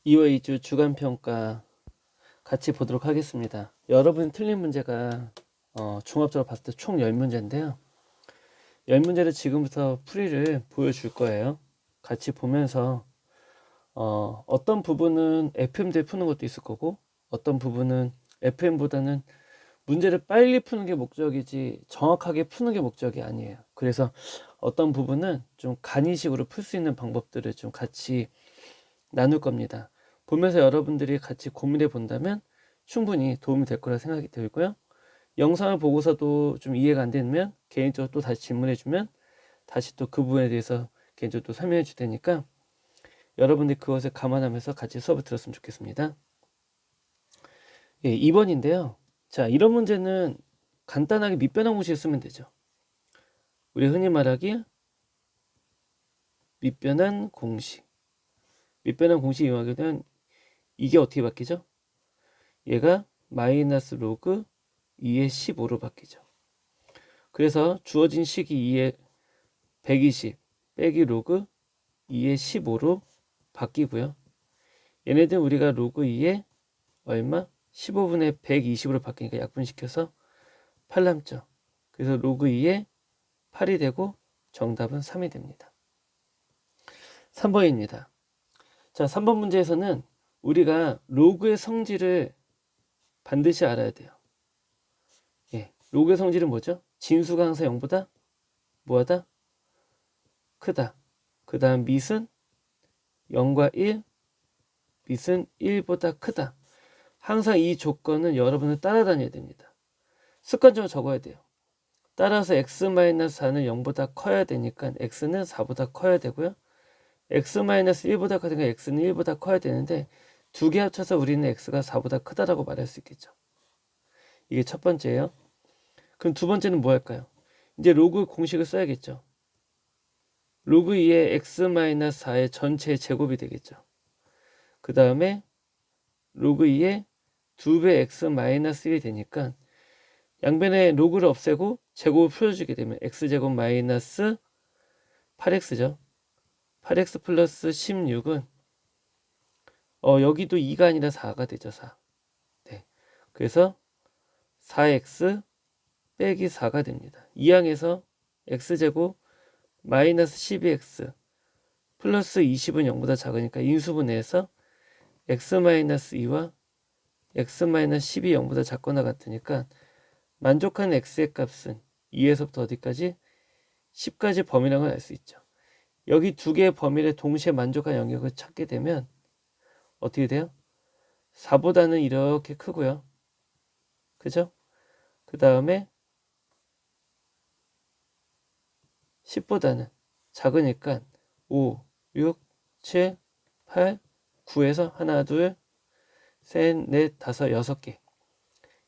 2월 2주 주간평가 같이 보도록 하겠습니다. 여러분 틀린 문제가 종합적으로 봤을 때 총 10문제인데요. 10문제를 지금부터 풀이를 보여줄 거예요. 같이 보면서 어떤 부분은 FM대에 푸는 것도 있을 거고 어떤 부분은 FM보다는 문제를 빨리 푸는 게 목적이지 정확하게 푸는 게 목적이 아니에요. 그래서 어떤 부분은 좀 간이식으로 풀 수 있는 방법들을 좀 같이 나눌 겁니다. 보면서 여러분들이 같이 고민해 본다면 충분히 도움이 될 거라 생각이 들고요. 영상을 보고서도 좀 이해가 안 되면 개인적으로 또 다시 질문해 주면 다시 또 그 부분에 대해서 개인적으로 또 설명해 줄 테니까 여러분들이 그것을 감안하면서 같이 수업을 들었으면 좋겠습니다. 예, 2번인데요. 자, 이런 문제는 간단하게 밑변환 공식을 쓰면 되죠. 우리 흔히 말하기 밑변환 공식. 밑변환 공식 이용하게 되면 이게 어떻게 바뀌죠? 얘가 마이너스 로그 2의 15로 바뀌죠. 그래서 주어진 식이 2의 120 빼기 로그 2의 15로 바뀌고요. 얘네들 우리가 로그 2의 얼마? 15분의 120으로 바뀌니까 약분시켜서 8 남죠. 그래서 로그 2의 8이 되고 정답은 3이 됩니다. 3번입니다. 자, 3번 문제에서는 우리가 로그의 성질을 반드시 알아야 돼요. 예, 로그의 성질은 뭐죠? 진수가 항상 0보다 뭐하다? 크다. 그 다음 밑은 0과 1, 밑은 1보다 크다. 항상 이 조건은 여러분은 따라다녀야 됩니다. 습관적으로 적어야 돼요. 따라서 x-4는 0보다 커야 되니까 x는 4보다 커야 되고요. x-1보다 커야 되니까 x는 1보다 커야 되는데 두 개 합쳐서 우리는 x가 4보다 크다라고 말할 수 있겠죠. 이게 첫 번째예요. 그럼 두 번째는 뭐 할까요? 이제 로그 공식을 써야겠죠. 로그 2의 x-4의 전체 제곱이 되겠죠. 그 다음에 로그 2의 2배 x-1이 되니까 양변에 로그를 없애고 제곱을 풀어주게 되면 x제곱 마이너스 8x죠. 8x 플러스 16은 여기도 2가 아니라 4가 되죠. 4. 네. 그래서 4x 빼기 4가 됩니다. 이 항에서 x제곱 마이너스 12x 플러스 20은 0보다 작으니까 인수분해해서 x-2와 x-12이 0보다 작거나 같으니까 만족하는 x의 값은 2에서부터 어디까지? 10까지 범위라는 걸 알 수 있죠. 여기 두 개의 범위를 동시에 만족한 영역을 찾게 되면 어떻게 돼요? 4보다는 이렇게 크고요. 그죠? 그 다음에 10보다는 작으니까 5, 6, 7, 8, 9에서 하나, 둘, 셋, 넷, 다섯, 6개.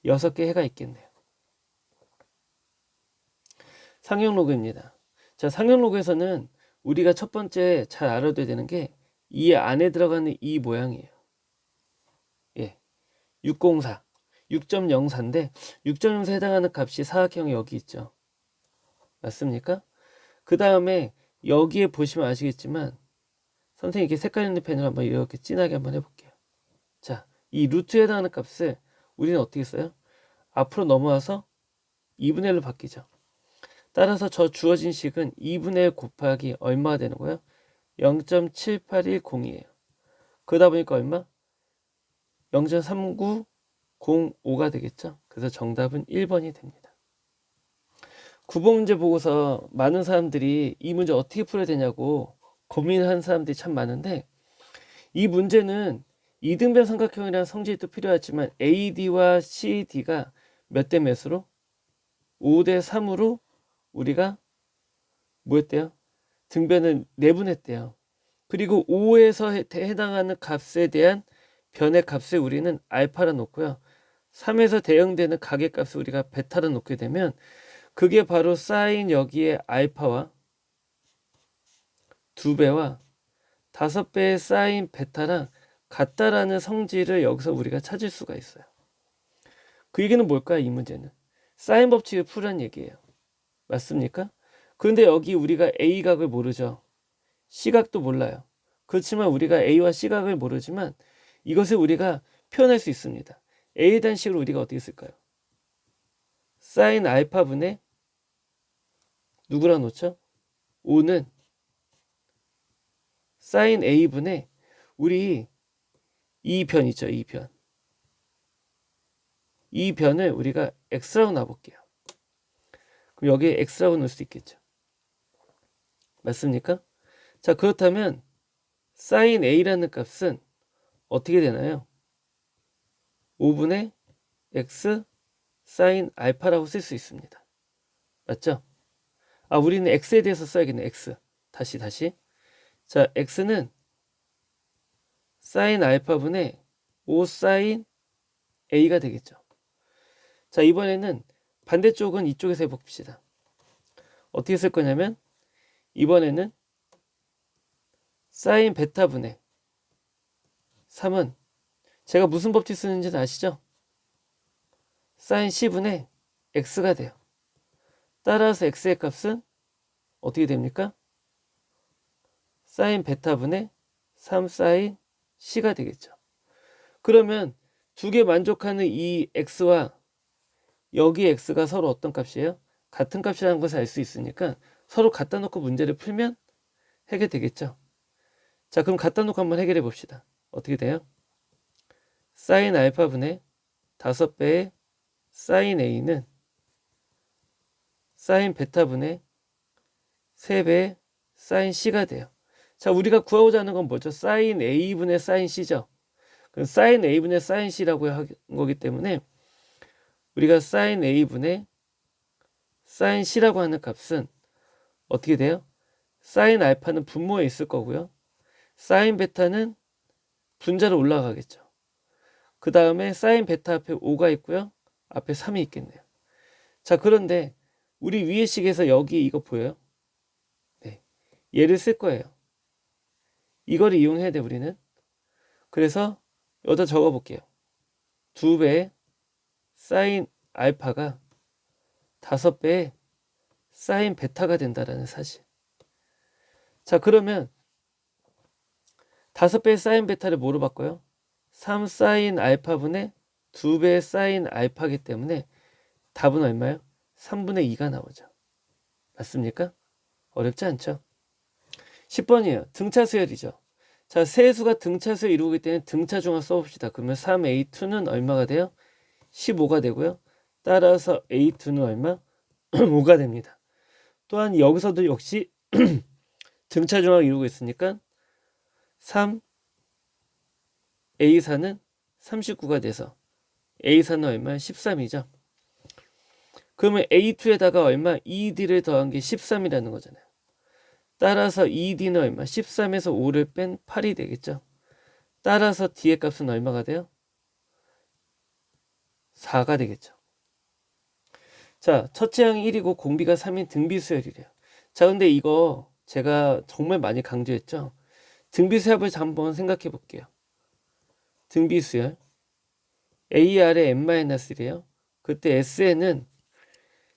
6개 해가 있겠네요. 상형 로그입니다. 자, 상형 로그에서는 우리가 첫 번째 잘 알아둬야 되는 게 이 안에 들어가는 이 모양이에요. 예, 604, 6.04인데 6.04에 해당하는 값이 사각형이 여기 있죠. 맞습니까? 그 다음에 여기에 보시면 아시겠지만 선생님이 이렇게 색깔 있는 펜으로 한번 이렇게 진하게 한번 해볼게요. 자, 이 루트에 해당하는 값을 우리는 어떻게 써요? 앞으로 넘어와서 2분의 1로 바뀌죠. 따라서 저 주어진 식은 2분의 1 곱하기 얼마가 되는 거예요? 0.7810이에요. 그러다 보니까 얼마? 0.3905가 되겠죠. 그래서 정답은 1번이 됩니다. 9번 문제 보고서 많은 사람들이 이 문제 어떻게 풀어야 되냐고 고민하는 사람들이 참 많은데 이 문제는 이등변 삼각형이라는 성질도 필요하지만 AD와 CD가 몇 대 몇으로? 5대 3으로 우리가 뭐 했대요? 등변을 내분했대요. 그리고 5에서 해당하는 값에 대한 변의 값을 우리는 알파로 놓고요. 3에서 대응되는 각의 값을 우리가 베타로 놓게 되면 그게 바로 사인 여기에 알파와 2배와 5배의 사인 베타랑 같다라는 성질을 여기서 우리가 찾을 수가 있어요. 그 얘기는 뭘까요? 이 문제는 사인 법칙을 풀으란 얘기예요. 맞습니까? 그런데 여기 우리가 A각을 모르죠. C각도 몰라요. 그렇지만 우리가 A와 C각을 모르지만 이것을 우리가 표현할 수 있습니다. A에 대한 식으로 우리가 어떻게 쓸까요? 사인 알파분의 누구라 놓죠? 5는 사인 A분의 우리 이 변 있죠. 이 변. 이 변을 우리가 X라고 놔볼게요. 그럼 여기에 X라고 넣을 수 있겠죠. 맞습니까? 자, 그렇다면 사인 A라는 값은 어떻게 되나요? 5분의 X 사인 알파라고 쓸 수 있습니다. 맞죠? 아, 우리는 X에 대해서 써야겠네. X. 다시. 자, X는 사인 알파분의 5 사인 A가 되겠죠. 자, 이번에는 반대쪽은 이쪽에서 해봅시다. 어떻게 쓸 거냐면 이번에는 사인 베타분의 3은 제가 무슨 법칙 쓰는지는 아시죠? 사인 C분의 X가 돼요. 따라서 X의 값은 어떻게 됩니까? 사인 베타분의 3 사인 C가 되겠죠. 그러면 두 개 만족하는 이 X와 여기 X가 서로 어떤 값이에요? 같은 값이라는 것을 알 수 있으니까 서로 갖다 놓고 문제를 풀면 해결되겠죠. 자, 그럼 갖다 놓고 한번 해결해 봅시다. 어떻게 돼요? 사인 알파분의 5배의 사인 A는 사인 베타분의 3배의 사인 C가 돼요. 자, 우리가 구하고자 하는 건 뭐죠? 사인 A분의 사인 C죠. 그럼 사인 A분의 사인 C라고 한 거기 때문에 우리가 사인 A분의 사인 C라고 하는 값은 어떻게 돼요? 사인 알파는 분모에 있을 거고요. 사인 베타는 분자로 올라가겠죠. 그 다음에 사인 베타 앞에 5가 있고요. 앞에 3이 있겠네요. 자, 그런데 우리 위의 식에서 여기 이거 보여요? 네. 얘를 쓸 거예요. 이거를 이용해야 돼, 우리는. 그래서 여기다 적어 볼게요. 2배의 사인 알파가 5배의 사인 베타가 된다라는 사실. 자, 그러면 5배의 사인 베타를 뭐로 바꿔요? 3 사인 알파분의 2배의 사인 알파기 때문에 답은 얼마예요? 3분의 2가 나오죠. 맞습니까? 어렵지 않죠? 10번이에요. 등차 수열이죠. 자, 세수가 등차수를 이루기 때문에 등차중합 써봅시다. 그러면 3A2는 얼마가 돼요? 15가 되고요. 따라서 A2는 얼마? 5가 됩니다. 또한 여기서도 역시 등차중합을 이루고 있으니까 3A4는 39가 돼서 A4는 얼마? 13이죠. 그러면 A2에다가 얼마? 2D를 더한 게 13이라는 거잖아요. 따라서 2D는 얼마? 13에서 5를 뺀 8이 되겠죠. 따라서 D의 값은 얼마가 돼요? 4가 되겠죠. 자, 첫째 항이 1이고 공비가 3인 등비수열이래요. 자, 근데 이거 제가 정말 많이 강조했죠. 등비수열을 한번 생각해 볼게요. 등비수열 AR의 n-1이래요. 그때 SN은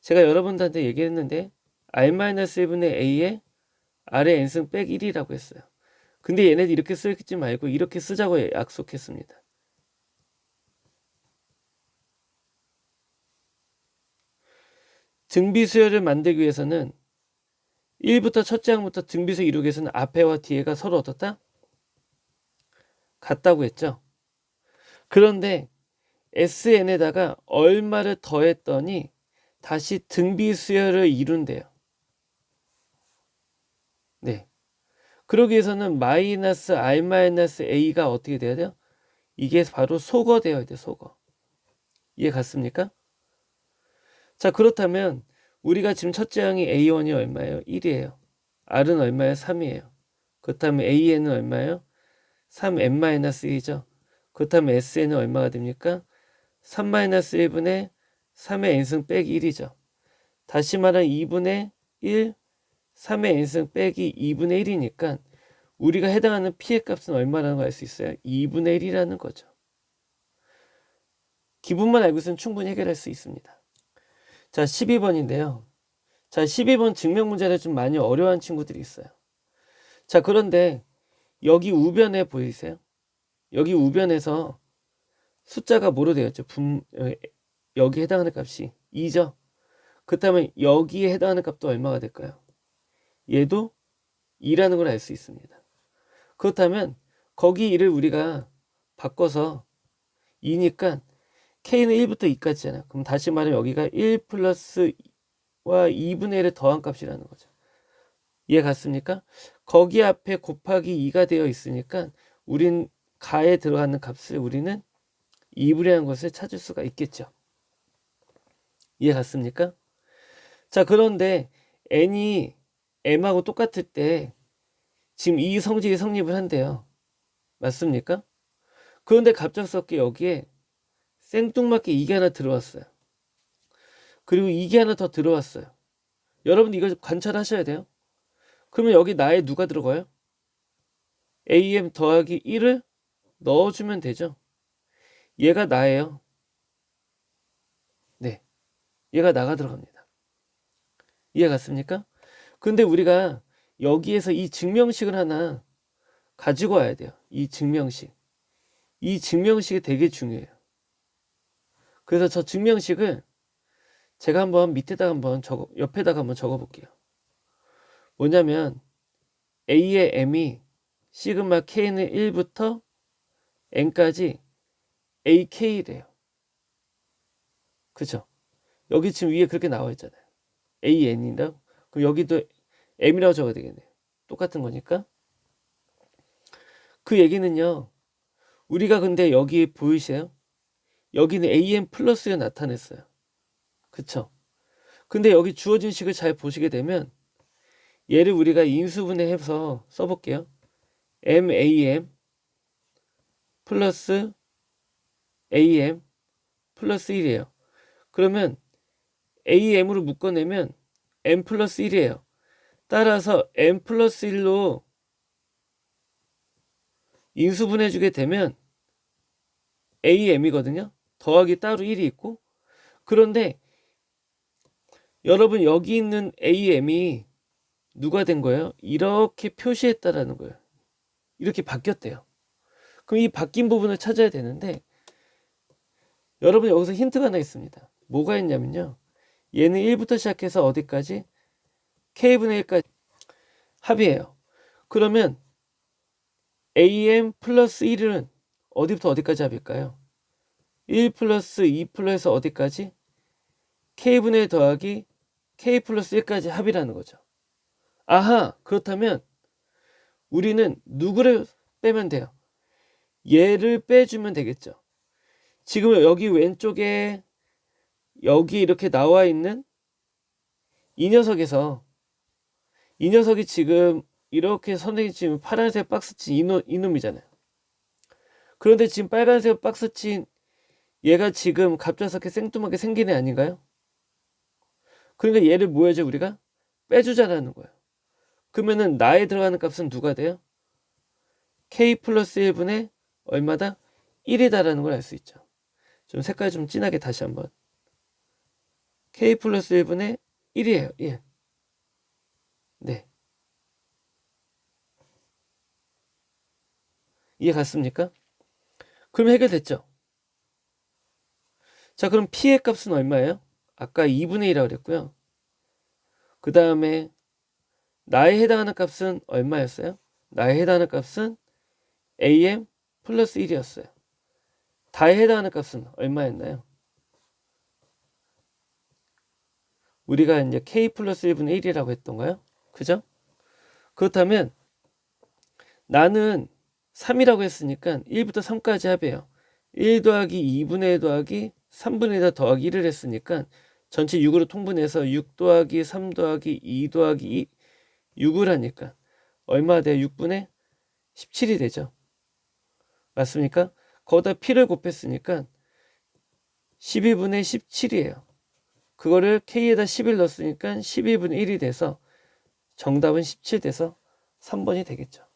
제가 여러분들한테 얘기했는데 R-1분의 A의 R의 n승 백 1이라고 했어요. 근데 얘네들 이렇게 쓰지 말고 이렇게 쓰자고 약속했습니다. 등비수열을 만들기 위해서는 1부터 첫째 항부터 등비수열 이루기 위해서는 앞에와 뒤에가 서로 어떻다? 같다고 했죠. 그런데 SN에다가 얼마를 더했더니 다시 등비수열을 이룬대요. 네. 그러기 위해서는 마이너스 R-A가 어떻게 돼야 돼요? 이게 바로 소거되어야 돼요. 소거. 이해 갔습니까? 자, 그렇다면 우리가 지금 첫째 항이 A1이 얼마예요? 1이에요. R은 얼마예요? 3이에요. 그렇다면 AN은 얼마예요? 3n-1이죠. 그렇다면 SN은 얼마가 됩니까? 3-1분의 3의 n승 빼기 1이죠. 다시 말하면 2분의 1, 3의 n승 빼기 2분의 1이니까 우리가 해당하는 P의 값은 얼마라는 걸 알 수 있어요? 2분의 1이라는 거죠. 기분만 알고 있으면 충분히 해결할 수 있습니다. 자, 12번인데요. 자, 12번 증명 문제를 좀 많이 어려워하는 친구들이 있어요. 자, 그런데 여기 우변에 보이세요? 여기 우변에서 숫자가 뭐로 되어 있죠? 여기 해당하는 값이 2죠. 그렇다면 여기에 해당하는 값도 얼마가 될까요? 얘도 2라는 걸 알 수 있습니다. 그렇다면 거기 2를 우리가 바꿔서 2니까 k는 1부터 2까지잖아요. 그럼 다시 말하면 여기가 1 플러스 와 2분의 1을 더한 값이라는 거죠. 이해 갔습니까? 거기 앞에 곱하기 2가 되어 있으니까 우린 가에 들어가는 값을 우리는 2분이라는 것을 찾을 수가 있겠죠. 이해 갔습니까? 자, 그런데 n이 m하고 똑같을 때 지금 이 성질이 성립을 한대요. 맞습니까? 그런데 갑작스럽게 여기에 생뚱맞게 이게 하나 들어왔어요. 그리고 이게 하나 더 들어왔어요. 여러분 이거 관찰하셔야 돼요. 그러면 여기 나에 누가 들어가요? am 더하기 1을 넣어주면 되죠. 얘가 나예요. 네, 얘가 나가 들어갑니다. 이해 갔습니까? 근데 우리가 여기에서 이 증명식을 하나 가지고 와야 돼요. 이 증명식. 이 증명식이 되게 중요해요. 그래서 저 증명식을 제가 한번 밑에다가 한번 옆에다가 한번 적어 볼게요. 뭐냐면 A의 M이 시그마 K는 1부터 N까지 AK래요. 그죠? 여기 지금 위에 그렇게 나와 있잖아요. AN이라고. 그럼 여기도 M이라고 적어야 되겠네요. 똑같은 거니까. 그 얘기는요. 우리가 근데 여기 보이세요? 여기는 AM 플러스를 나타냈어요. 그쵸? 근데 여기 주어진 식을 잘 보시게 되면 얘를 우리가 인수분해해서 써볼게요. MAM 플러스 AM 플러스 1이에요. 그러면 AM으로 묶어내면 M 플러스 1이에요. 따라서 M 플러스 1로 인수분해주게 되면 AM이거든요. 더하기 따로 1이 있고. 그런데 여러분 여기 있는 AM이 누가 된 거예요? 이렇게 표시했다라는 거예요. 이렇게 바뀌었대요. 그럼 이 바뀐 부분을 찾아야 되는데 여러분 여기서 힌트가 하나 있습니다. 뭐가 있냐면요. 얘는 1부터 시작해서 어디까지? K분의 1까지 합이에요. 그러면 AM 플러스 1은 어디부터 어디까지 합일까요? 1 플러스 2 플러스 어디까지? K분의 1 더하기 K 플러스 1까지 합이라는 거죠. 아하, 그렇다면 우리는 누구를 빼면 돼요? 얘를 빼주면 되겠죠. 지금 여기 왼쪽에 여기 이렇게 나와 있는 이 녀석에서 이 녀석이 지금 이렇게 선생님 지금 파란색 박스 친 이놈이잖아요. 그런데 지금 빨간색 박스 친 얘가 지금 갑작스럽게 생뚱하게 생긴 애 아닌가요? 그러니까 얘를 뭐 해줘 우리가? 빼주자라는 거예요. 그러면은 나에 들어가는 값은 누가 돼요? K 플러스 1분의 얼마다? 1이다라는 걸 알 수 있죠. 좀 색깔 좀 진하게 다시 한번. K 플러스 1분의 1이에요. 예. 네. 이해 갔습니까? 그럼 해결됐죠? 자, 그럼 P의 값은 얼마예요? 아까 2분의 1이라고 그랬고요. 그 다음에 나에 해당하는 값은 얼마였어요? 나에 해당하는 값은 AM 플러스 1이었어요. 다에 해당하는 값은 얼마였나요? 우리가 이제 K 플러스 1분의 1이라고 했던가요? 그죠? 그렇다면 나는 3이라고 했으니까 1부터 3까지 합해요. 1 더하기 2분의 1 더하기 3분의 1 더하기 1을 했으니까 전체 6으로 통분해서 6 더하기 3 더하기 2 더하기 6을 하니까 얼마 돼요? 6분의 17이 되죠. 맞습니까? 거기다 P를 곱했으니까 12분의 17이에요. 그거를 K에다 11 넣었으니까 12분의 1이 돼서 정답은 17 돼서 3번이 되겠죠.